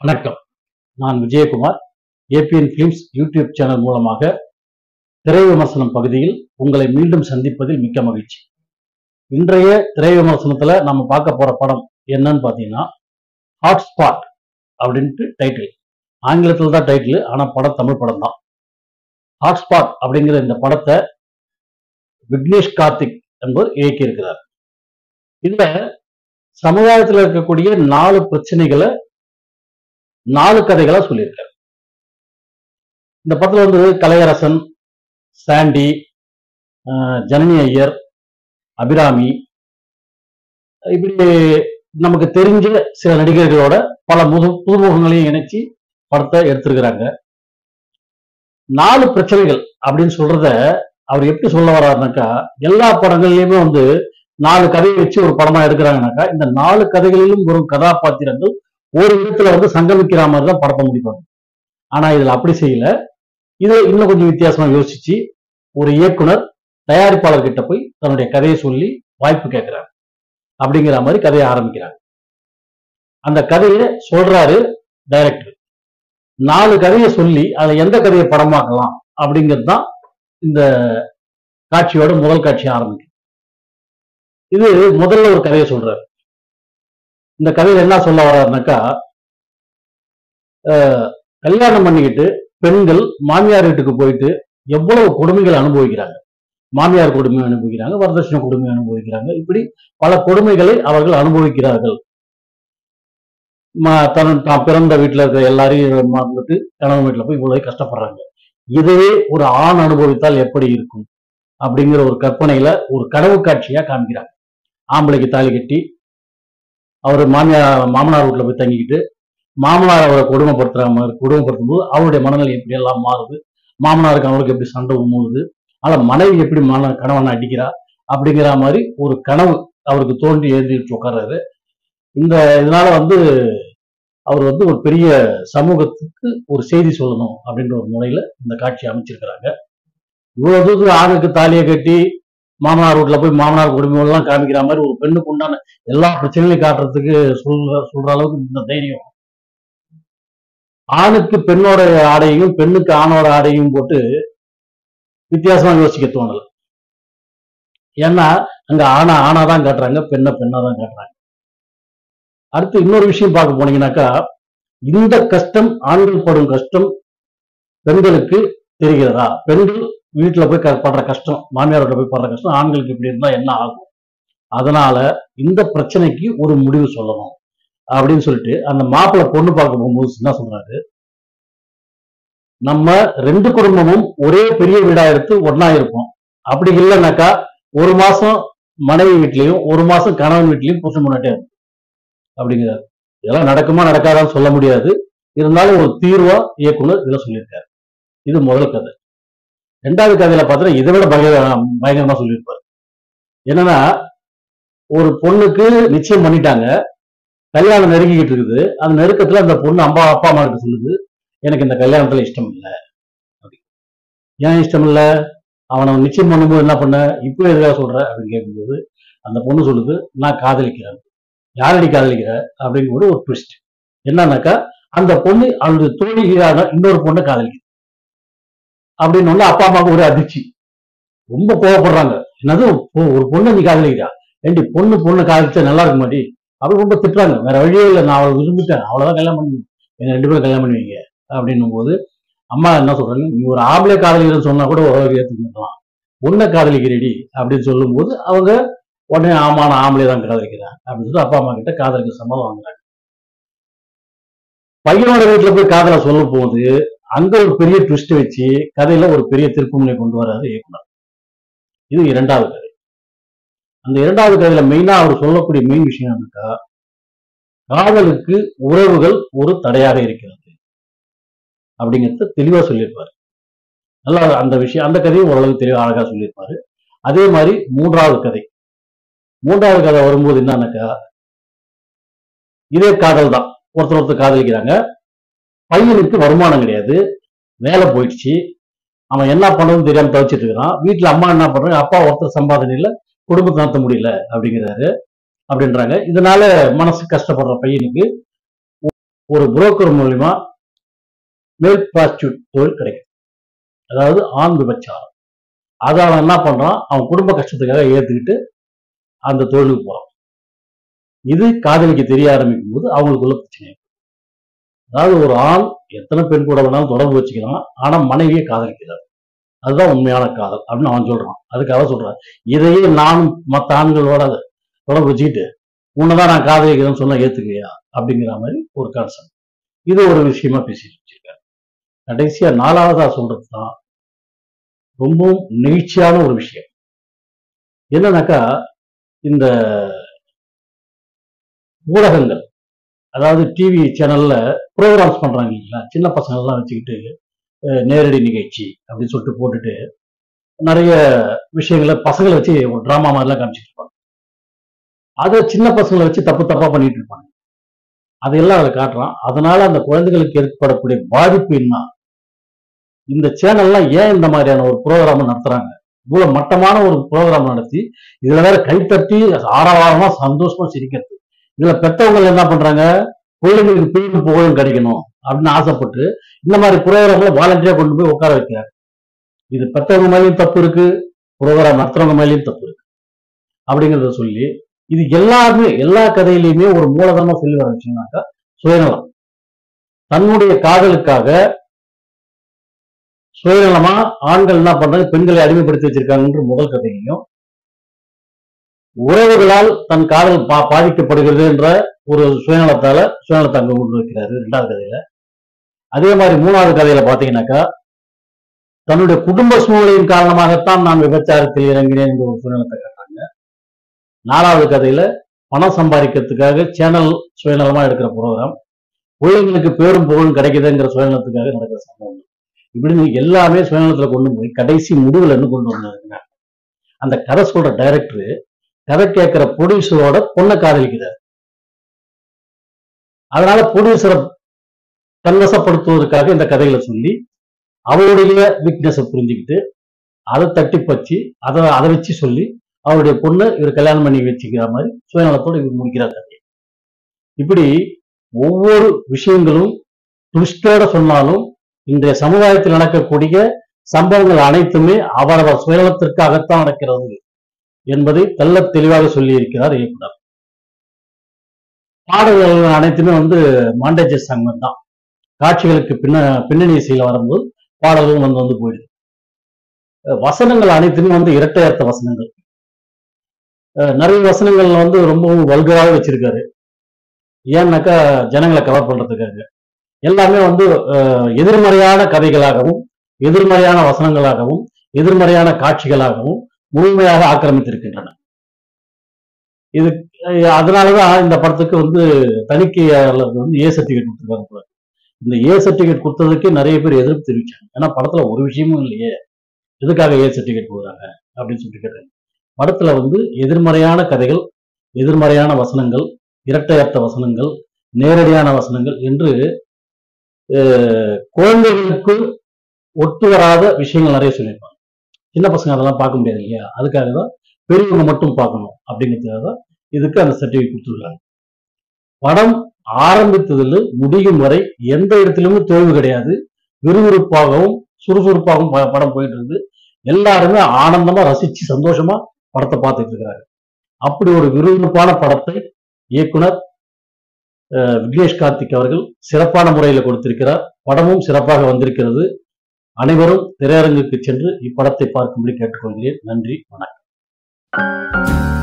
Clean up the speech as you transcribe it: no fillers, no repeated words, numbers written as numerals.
வணக்கம். நான் Vijayakumar. ABN films YouTube channel மூலமாக திரை விமர்சனம் பகுதியில் உங்களை மீண்டும் சந்திப்பதில் மிக்க மகிழ்ச்சி. இன்றைய திரை விமர்சனத்துல நம்ம பார்க்க போற படம் என்னன்னு பாத்தீங்கன்னா ஹாட்ஸ்பாட் அப்படின்ட்டு டைட்டில். ஆங்கிலத்தில் தான் டைட்டில், ஆனா படம் தமிழ் படம் தான். ஹாட்ஸ்பாட் அப்படிங்கிற இந்த படத்தை விக்னேஷ் கார்த்திக் என்பவர் இயக்கியிருக்கிறார். இதுல சமுதாயத்தில் இருக்கக்கூடிய 4 பிரச்சனைகளை 4 கதைகளா சொல்லியிருக்காரு. இந்த படத்துல கலையரசன், சாண்டி, ஜனனி ஐயர், அபிராமி, இப்படி நமக்கு தெரிஞ்ச சில நடிகர்களோட பல புதுமுகங்களையும் இணைச்சு படத்தை எடுத்திருக்கிறாங்க. 4 பிரச்சனைகள் அப்படின்னு சொல்றத அவர் எப்படி சொல்ல வர்றாருனாக்கா, எல்லா படங்கள்லயுமே 4 கதையை வச்சு ஒரு படமா எடுக்கிறாங்கனாக்கா, இந்த 4 கதைகளிலும் ஒரு கதாபாத்திரங்கள் ஒரு இடத்துல சங்கமிக்கிற மாதிரி தான் படத்தை முடிப்பாங்க. ஆனா இதுல அப்படி செய்யல. இது இன்னும் கொஞ்சம் வித்தியாசமா யோசிச்சு ஒரு இயக்குனர் தயாரிப்பாளர் கிட்ட போய் தன்னுடைய கதையை சொல்லி வாய்ப்பு கேட்கிறாங்க. அப்படிங்கிற மாதிரி கதையை ஆரம்பிக்கிறாங்க. அந்த கதையை சொல்றாரு டைரக்டர். 4 கதையை சொல்லி அதுல எந்த கதையை படமாக்கலாம் அப்படிங்கிறது தான் இந்த காட்சியோட முதல் காட்சி ஆரம்பிக்கும். இது முதல்ல ஒரு கதையை சொல்றாரு. இந்த கதையில என்ன சொல்ல வர்றாருனாக்கா, கல்யாணம் பண்ணிக்கிட்டு பெண்கள் மாமியார் வீட்டுக்கு போயிட்டு எவ்வளவு கொடுமைகள் அனுபவிக்கிறாங்க. மாமியார் கொடுமை அனுபவிக்கிறாங்க, வரதட்சணை கொடுமை அனுபவிக்கிறாங்க. இப்படி பல கொடுமைகளை அவர்கள் அனுபவிக்கிறார்கள். தான் பிறந்த வீட்டுல இருக்க எல்லாரையும் மறந்துட்டு கணவன் வீட்டுல போய் இவ்வளவு கஷ்டப்படுறாங்க. இதுவே ஒரு ஆண் அனுபவித்தால் எப்படி இருக்கும் அப்படிங்கிற ஒரு கற்பனையில ஒரு கனவு காட்சியா காமிக்கிறாங்க. ஆம்பளைக்கு தாலி கட்டி அவர் மாமனார் வீட்டுல போய் தங்கிக்கிட்டு மாமனார் அவரை கொடுமைப்படுத்தும் போது அவருடைய மனநிலை எப்படி எல்லாம் மாறுது, மாமனாருக்கு அவருக்கு எப்படி சண்டை மூடுது, ஆனா மனைவி எப்படி கணவனை அடிக்கிறா அப்படிங்கிற மாதிரி ஒரு கனவு அவருக்கு தோண்டி எழுதிட்டு உட்கார்றாரு. இதனால அவர் ஒரு பெரிய சமூகத்துக்கு ஒரு செய்தி சொல்லணும் அப்படின்ற ஒரு முறையில இந்த காட்சி அமைச்சிருக்கிறாங்க. இவ்வளவு தூரத்துக்கு ஆணுக்கு தாலியை கட்டி மாமனார் வீட்டுல போய் மாமனார் குடும்பம் காமிக்கிற மாதிரி ஒரு பெண்ணுக்கு உண்டான எல்லா பிரச்சனைகளையும் காட்டுறதுக்கு சொல்ற அளவுக்கு இந்த தைரியம். ஆணுக்கு பெண்ணோட ஆடையும் பெண்ணுக்கு ஆணோட ஆடையும் போட்டு வித்தியாசமா யோசிக்க தோணல. ஏன்னா அங்க ஆனாதான் காட்டுறாங்க, பெண்ணாதான் காட்டுறாங்க. அடுத்து இன்னொரு விஷயம் பார்க்க போனீங்கன்னாக்கா, இந்த கஷ்டம், ஆண்கள் படும் கஷ்டம் பெண்களுக்கு தெரிகிறதா? பெண்கள் வீட்டுல போய் படுற கஷ்டம், மாமியார் வீட்டுல போய் படுற கஷ்டம் ஆண்களுக்கு இப்படி இருந்தா என்ன ஆகும்? அதனால இந்த பிரச்சனைக்கு ஒரு முடிவு சொல்லணும் அப்படின்னு சொல்லிட்டு அந்த மாப்பிள்ளை பொண்ணு பார்க்க போகும்போது என்ன சொல்றாரு, நம்ம 2 குடும்பமும் ஒரே பெரிய வீடா எடுத்து ஒன்னா இருப்போம். அப்படி இல்லைன்னாக்கா 1 மாசம் மனைவி வீட்லயும் 1 மாசம் கணவன் வீட்லயும் புருஷன் முன்னாட்டே இருக்கும் அப்படிங்கிறாரு. இதெல்லாம் நடக்குமா நடக்காதான்னு சொல்ல முடியாது. இருந்தாலும் ஒரு தீர்வா இயக்குனர் இதுல சொல்லியிருக்காரு. இது முதல் கதை. 2வது கதையில பார்த்தா இதை விட பயங்கரமா சொல்லியிருப்பாரு. என்னன்னா, ஒரு பொண்ணுக்கு நிச்சயம் பண்ணிட்டாங்க, கல்யாணம் நெருங்கிக்கிட்டு இருக்குது. அந்த நெருக்கத்துல அந்த பொண்ணு அப்பா அம்மா கிட்ட சொல்லுது, எனக்கு இந்த கல்யாணத்துல இஷ்டம் இல்லை. ஏன் இஷ்டம் இல்லை? அவனை நிச்சயம் பண்ணும்போது என்ன பண்ண, இப்போ எதுக்காக சொல்ற அப்படின்னு கேட்கும்போது அந்த பொண்ணு சொல்லுது, நான் காதலிக்கிறேன். யாரடி காதலிக்கிற அப்படிங்கும்போது ஒரு ட்விஸ்ட் என்னன்னாக்கா, அந்த பொண்ணு அவளுடைய தோழிகளான இன்னொரு பொண்ணை காதலிக்குது அப்படின்னு அப்பா அம்மாவுக்கு ஒரு அதிர்ச்சி. ரொம்ப கோவப்படுறாங்க. என்னது ஒரு பொண்ணு நீ காதலிக்கிறா? ஏண்டி பொண்ணு காதலிச்சா நல்லா இருக்க மாட்டி அப்படி ரொம்ப திட்டுறாங்க. வேற வழியே இல்லை, நான் அவளை விரும்பிட்டேன், அவ்வளவுதான் கல்யாணம் பண்ணுவீங்க, எங்க 2 பேரும் கல்யாணம் பண்ணுவீங்க அப்படின்னும் போது அம்மா என்ன சொல்றாங்க, நீ ஒரு ஆம்பளை காதலிக்கிறன்னு சொன்னா கூட ஒரு ஏற்றுக்கலாம், பொண்ணை காதலிக்கிறடி அப்படின்னு சொல்லும் போது அவங்க உடனே ஆமா நான் ஆம்பளை தான் காதலிக்கிறேன் அப்படின்னு சொல்லிட்டு அப்பா அம்மா கிட்ட காதலிக்க சம்மதம் வாங்குறாங்க. பையனோட வீட்டுல போய் காதலை சொல்லும் போது அங்க ஒரு பெரிய ட்விஸ்ட் வச்சு கதையில ஒரு பெரிய திருப்புமுனை கொண்டு வராது இயக்குனர். இது 2வது கதை. அந்த 2வது கதையில மெயினா அவர் சொல்லக்கூடிய மெயின் விஷயம் என்னக்கா, காதலுக்கு உறவுகள் ஒரு தடையாக இருக்கிறது அப்படிங்கிறத தெளிவா சொல்லியிருப்பாரு. நல்லா அந்த விஷயம், அந்த கதையும் ஓரளவுக்கு தெளிவா அழகா சொல்லியிருப்பாரு. அதே மாதிரி 3வது கதை வரும்போது என்னன்னாக்கா, இதே காதல் தான், ஒருத்தர் காதலிக்கிறாங்க. பையனுக்கு வருமானம் கிடையாது, வேலை போயிடுச்சு, அவன் என்ன பண்ணணும்னு தெரியாம தவிச்சிட்டு இருக்கிறான். வீட்டுல அம்மா என்ன பண்றாங்க, அப்பா ஒருத்தர் சம்பாதனையில குடும்பத்தை நடத்த முடியல அப்படிங்கிறாங்க. இதனால மனசு கஷ்டப்படுற பையனுக்கு ஒரு புரோக்கர் மூலியமா மேல் ப்ராஸ்டியூட் தொழில் கிடைக்கும். அதாவது ஆண் விபச்சாரம். அதை அவன் என்ன பண்றான், அவன் குடும்ப கஷ்டத்துக்காக ஏத்துக்கிட்டு அந்த தொழிலுக்கு போறான். இது காதலிக்க தெரிய ஆரம்பிக்கும் போது அவங்களுக்குள்ள பிரச்சனை. அதாவது ஒரு ஆண் எத்தனை பெண் கூட வேணாலும் தொடர்பு வச்சுக்கலாம், ஆனா மனைவியை காதலிக்கிறார். அதுதான் உண்மையான காதல் அப்படின்னு அவன் சொல்றான். அதுக்காக சொல்றான், இதையே நானும் மற்ற ஆண்களோட தொடர்பு வச்சுக்கிட்டு உன்னதான் நான் காதலிக்கிறேன்னு சொன்னா ஏத்துக்குவியா அப்படிங்கிற மாதிரி ஒரு கான்செப்ட். இது ஒரு விஷயமா பேசிட்டு வச்சிருக்காரு. கடைசியா 4வதா சொல்றதுதான் ரொம்பவும் நெகிழ்ச்சியான ஒரு விஷயம். என்னன்னாக்கா, இந்த ஊடகங்கள், அதாவது டிவி சேனல்ல ப்ரோக்ராம்ஸ் பண்றாங்க இல்லைங்களா, சின்ன பசங்க எல்லாம் வச்சுக்கிட்டு நேரடி நிகழ்ச்சி அப்படின்னு சொல்லிட்டு போட்டுட்டு நிறைய விஷயங்களை பசங்களை வச்சு ஒரு டிராமா மாதிரிலாம் காமிச்சிட்டு இருப்பாங்க. அதை சின்ன பசங்களை வச்சு தப்பு தப்பா பண்ணிட்டு இருப்பாங்க. அதையெல்லாம் அதை காட்டுறான். அதனால அந்த குழந்தைகளுக்கு ஏற்படக்கூடிய பாதிப்பு என்ன, இந்த சேனல்லாம் ஏன் இந்த மாதிரியான ஒரு ப்ரோக்ராம் நடத்துறாங்க, இவ்வளவு மட்டமான ஒரு ப்ரோக்ராம் நடத்தி இதுல வேற கைத்தட்டி ஆரவாரமா சந்தோஷமா சிரிக்கிறது. இதுல பெற்றவங்க என்ன பண்றாங்க, குழந்தைங்களுக்கு பேரும் புகழும் கிடைக்கணும் அப்படின்னு ஆசைப்பட்டு இந்த மாதிரி ப்ரோக்ராம்ல வாலண்டியரா கொண்டு போய் உட்கார வைக்கிறாங்க. இது பெற்றவங்க மேலேயும் தப்பு இருக்கு, ப்ரோக்ராம் நடத்துறவங்க மேலேயும் தப்பு இருக்கு அப்படிங்கிறத சொல்லி, இது எல்லாருமே எல்லா கதையிலையுமே ஒரு மூலதனமா சொல்லி வர விஷயம்னாக்கா சுயநலம். தன்னுடைய காதலுக்காக சுயநலமா ஆண்கள் என்ன பண்றாங்க, பெண்களை அடிமைப்படுத்தி வச்சிருக்காங்க முதல் கதையிலையும், உறவுகளால் தன் காதல் பாதிக்கப்படுகிறது என்ற ஒரு சுயநலத்தை அங்க கொண்டு வைக்கிறாரு 2வது கதையில. அதே மாதிரி 3வது கதையில பாத்தீங்கன்னாக்கா, தன்னுடைய குடும்ப சூழ்நிலையின் காரணமாகத்தான் நான் விபச்சாரத்தில் இறங்கினேன் என்ற ஒரு சுயநலத்தை காட்டுறாங்க. 4வது கதையில பணம் சம்பாதிக்கிறதுக்காக சேனல் சுயநலமா எடுக்கிற ப்ரோக்ராம், பிள்ளைங்களுக்கு பேரும் புகழும் கிடைக்குதுங்கிற சுயநலத்துக்காக நடக்கிற சம்பவம். இப்படின்னு எல்லாமே சுயநலத்துல கொண்டு போய் கடைசி முடிவுல இருந்து கொண்டு வந்தாருங்க. அந்த கதை சொல்ற டைரக்டர் கதை கேட்கிற ப்ரொடியூசரோட பொண்ணை காதலிக்கிறார். அதனால ப்ரொடியூசரை தன்வசப்படுத்துவதற்காக இந்த கதைகளை சொல்லி அவருடைய வீக்னஸை புரிஞ்சுக்கிட்டு அதை தட்டி பச்சு அதை வச்சு சொல்லி அவருடைய பொண்ணு இவர் கல்யாணம் பண்ணி வச்சுக்கிற மாதிரி சுயநலத்தோடு இவர் முடிக்கிறார் கதை. இப்படி ஒவ்வொரு விஷயங்களும் ட்விஸ்டோட சொன்னாலும் இன்றைய சமுதாயத்தில் நடக்கக்கூடிய சம்பவங்கள் அனைத்துமே அவரவர் சுயநலத்திற்காகத்தான் நடக்கிறது என்பதை தெள்ள தெளிவாக சொல்லி இருக்கிறார் இயக்குனர். பாடல்கள் அனைத்துமே மாண்டேஜஸ் சாங் தான். காட்சிகளுக்கு பின்னணி இசையில வரும்போது பாடல்கள் வந்து போயிடுது. வசனங்கள் அனைத்துமே இரட்டை அர்த்த வசனங்கள். நிறைய வசனங்கள் ரொம்பவும் வல்கராக வச்சிருக்காரு. ஏன்னாக்கா ஜனங்களை கவர் பண்றதுக்காக. எல்லாமே எதிர்மறையான கதைகளாகவும் எதிர்மறையான வசனங்களாகவும் எதிர்மறையான காட்சிகளாகவும் முழுமையாக ஆக்கிரமித்திருக்கின்றன. இது அதனாலதான் இந்த படத்துக்கு தணிக்கையாளர் ஏ சர்டிபிகேட் கொடுத்துருக்காங்க. இந்த ஏ சர்டிபிகேட் கொடுத்ததுக்கு நிறைய பேர் எதிர்ப்பு தெரிவிச்சாங்க. ஏன்னா படத்துல ஒரு விஷயமும் இல்லையே, எதுக்காக ஏ சர்டிபிகேட் கொடுக்குறாங்க அப்படின்னு சொல்லிட்டு கேட்டாங்க. படத்துல எதிர்மறையான கதைகள், எதிர்மறையான வசனங்கள், இரட்டை அர்த்த வசனங்கள், நேரடியான வசனங்கள் என்று குழந்தைகளுக்கு ஒத்து வராத விஷயங்கள் நிறைய சொல்லியிருப்பாங்க. சின்ன பசங்க அதெல்லாம் பார்க்க முடியாது இல்லையா, அதுக்காக தான் பெரியவங்க மட்டும் பார்க்கணும் அப்படிங்கிறதுக்காக தான் இதுக்கு அந்த சர்டிபிகேட் கொடுத்துருக்காங்க. படம் ஆரம்பித்ததில் முடியும் வரை எந்த இடத்திலுமே தோல்வி கிடையாது. விறுவிறுப்பாகவும் சுறுசுறுப்பாகவும் படம் போயிட்டு இருக்கு. எல்லாருமே ஆனந்தமா ரசிச்சு சந்தோஷமா படத்தை பார்த்துட்டு இருக்கிறாங்க. அப்படி ஒரு விறுவிறுப்பான படத்தை இயக்குனர் விக்னேஷ் கார்த்திக் அவர்கள் சிறப்பான முறையில் கொடுத்திருக்கிறார். படமும் சிறப்பாக வந்திருக்கிறது. அனைவரும் திரையரங்குக்கு சென்று இப்படத்தை பார்க்கும்படி கேட்டுக்கொள்கிறேன். நன்றி, வணக்கம்.